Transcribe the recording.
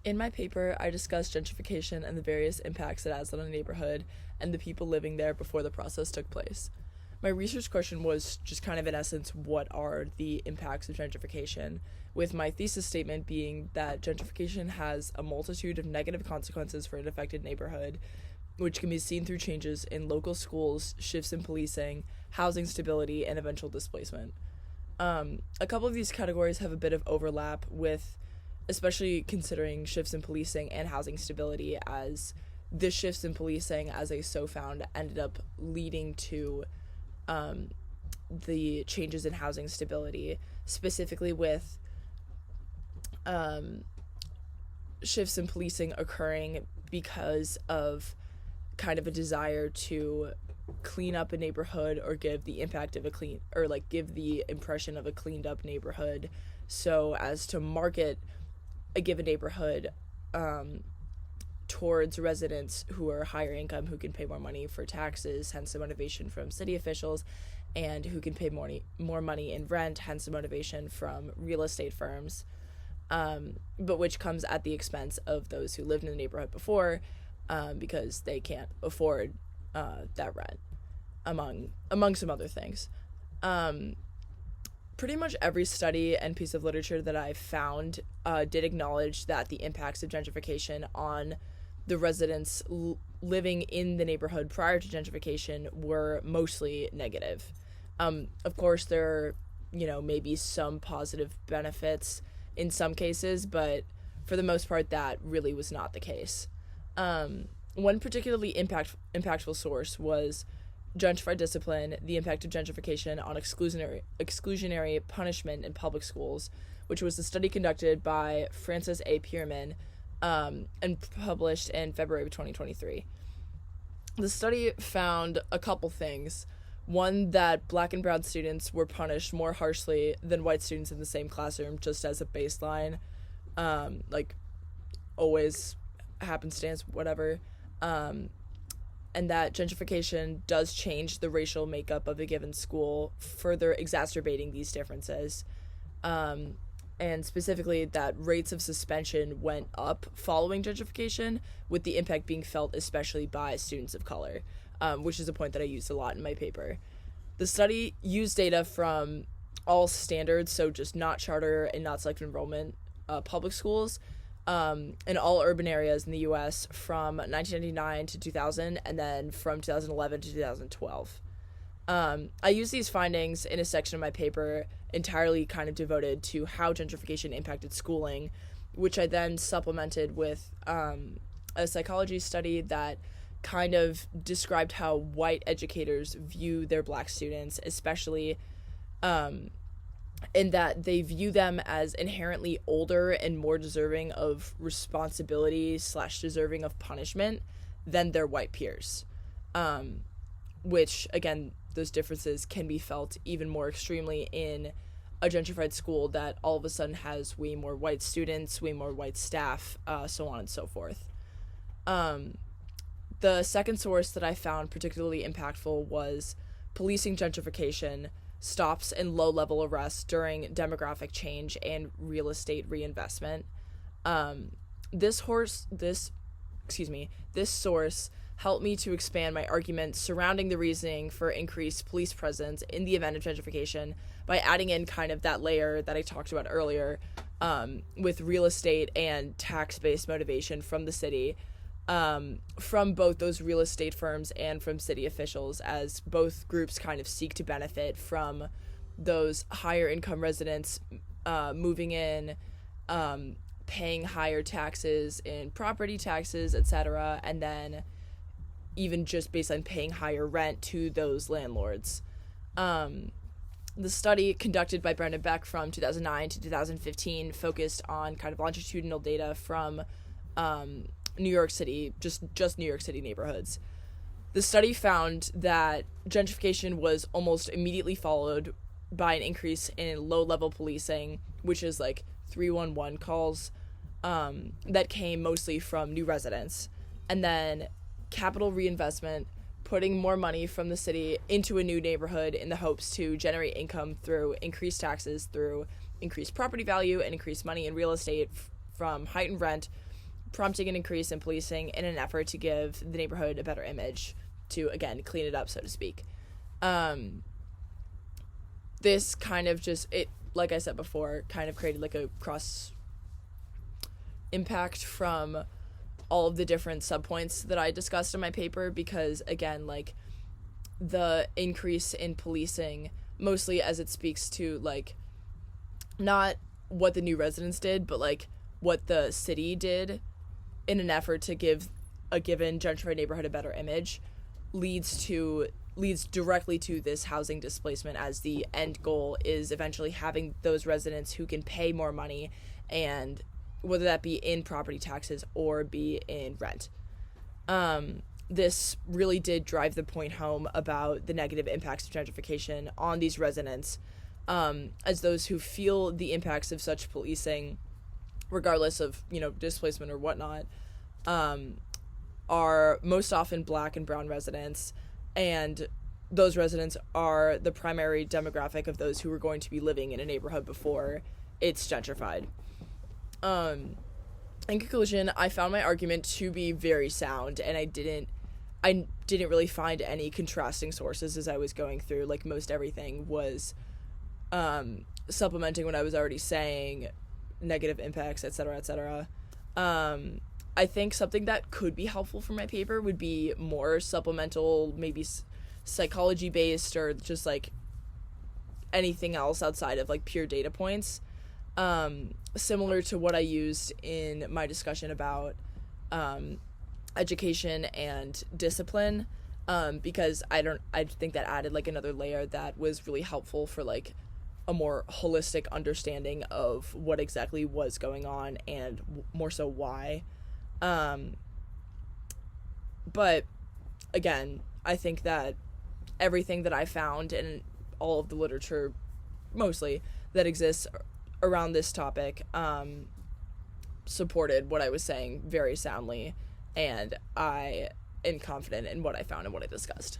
In my paper, I discussed gentrification and the various impacts it has on a neighborhood and the people living there before the process took place. My research question was just kind of in essence, what are the impacts of gentrification? With my thesis statement being that gentrification has a multitude of negative consequences for an affected neighborhood, which can be seen through changes in local schools, shifts in policing, housing stability, and eventual displacement. A couple of these categories have a bit of overlap with, especially considering shifts in policing and housing stability, as the shifts in policing, as they so found, ended up leading to the changes in housing stability, specifically with shifts in policing occurring because of kind of a desire to clean up a neighborhood or give the impact of a clean, or like give the impression of a cleaned up neighborhood, so as to market a given neighborhood towards residents who are higher income, who can pay more money for taxes, hence the motivation from city officials, and who can pay more money in rent, hence the motivation from real estate firms, but which comes at the expense of those who lived in the neighborhood before, because they can't afford that rent, among some other things. Pretty much every study and piece of literature that I've found did acknowledge that the impacts of gentrification on the residents living in the neighborhood prior to gentrification were mostly negative. Of course, there are, maybe some positive benefits in some cases, but for the most part, that really was not the case. One particularly impactful source was Gentrified Discipline, the Impact of Gentrification on Exclusionary Punishment in Public Schools, which was a study conducted by Francis A. Pierman and published in February of 2023. The study found a couple things. One, that Black and brown students were punished more harshly than white students in the same classroom, just as a baseline, always happenstance, whatever. And that gentrification does change the racial makeup of a given school, further exacerbating these differences. And specifically that rates of suspension went up following gentrification, with the impact being felt especially by students of color, which is a point that I used a lot in my paper. The study used data from all standards, so just not charter and not selective enrollment public schools, in all urban areas in the U.S. from 1999 to 2000, and then from 2011 to 2012. I use these findings in a section of my paper entirely kind of devoted to how gentrification impacted schooling, which I then supplemented with a psychology study that kind of described how white educators view their Black students, especially in that they view them as inherently older and more deserving of responsibility / deserving of punishment than their white peers, which, again, those differences can be felt even more extremely in a gentrified school that all of a sudden has way more white students, way more white staff, so on and so forth. The second source that I found particularly impactful was policing gentrification, stops and low-level arrests during demographic change and real estate reinvestment. This source helped me to expand my argument surrounding the reasoning for increased police presence in the event of gentrification by adding in kind of that layer that I talked about earlier, with real estate and tax-based motivation from the city, from both those real estate firms and from city officials, as both groups kind of seek to benefit from those higher income residents moving in, paying higher taxes in property taxes, etc., and then even just based on paying higher rent to those landlords. The study conducted by Brendan Beck from 2009 to 2015 focused on kind of longitudinal data from New York City, just New York City neighborhoods. The study found that gentrification was almost immediately followed by an increase in low-level policing, which is like 311 calls, that came mostly from new residents, and then capital reinvestment, putting more money from the city into a new neighborhood in the hopes to generate income through increased taxes, through increased property value, and increased money in real estate from heightened rent, prompting an increase in policing in an effort to give the neighborhood a better image, to, again, clean it up, so to speak. This kind of like I said before, kind of created like a cross impact from all of the different subpoints that I discussed in my paper, because, again, like, the increase in policing, mostly as it speaks to, like, not what the new residents did, but, like, what the city did in an effort to give a given gentrified neighborhood a better image, leads directly to this housing displacement, as the end goal is eventually having those residents who can pay more money, and whether that be in property taxes or be in rent. This really did drive the point home about the negative impacts of gentrification on these residents, as those who feel the impacts of such policing, regardless of, displacement or whatnot, are most often Black and brown residents, and those residents are the primary demographic of those who were going to be living in a neighborhood before it's gentrified. In conclusion, I found my argument to be very sound, and I didn't really find any contrasting sources as I was going through. Like, most everything was supplementing what I was already saying, negative impacts, etc., etc. I think something that could be helpful for my paper would be more supplemental, maybe psychology based, or just like anything else outside of like pure data points, similar to what I used in my discussion about education and discipline, because I think that added like another layer that was really helpful for like a more holistic understanding of what exactly was going on, and more so why. But again, I think that everything that I found in all of the literature, mostly, that exists around this topic, supported what I was saying very soundly, and I am confident in what I found and what I discussed.